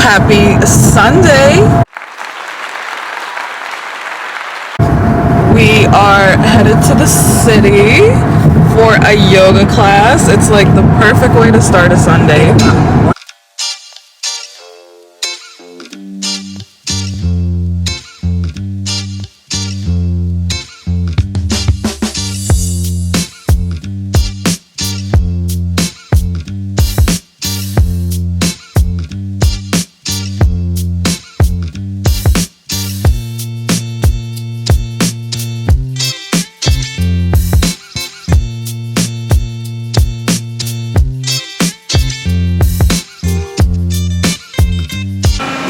Happy Sunday. We are headed to the city for a yoga class. It's like the perfect way to start a Sunday.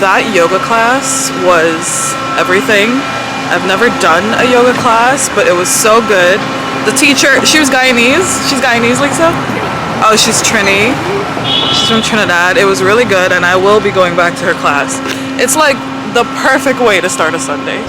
That yoga class was everything. I've never done a yoga class, but it was so good. The teacher, she was Guyanese. She's Guyanese, Lisa? Oh, she's Trini. She's from Trinidad. It was really good, and I will be going back to her class. It's like the perfect way to start a Sunday.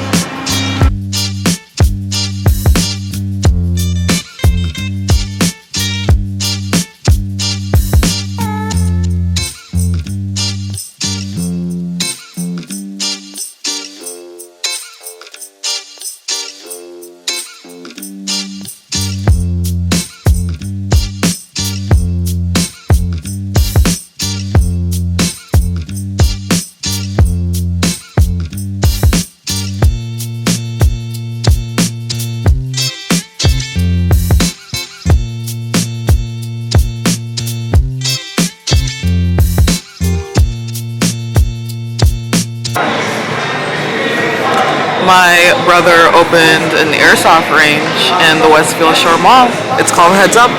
My brother opened an airsoft range in the Westfield Shore Mall. It's called Heads Up.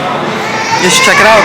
You should check it out.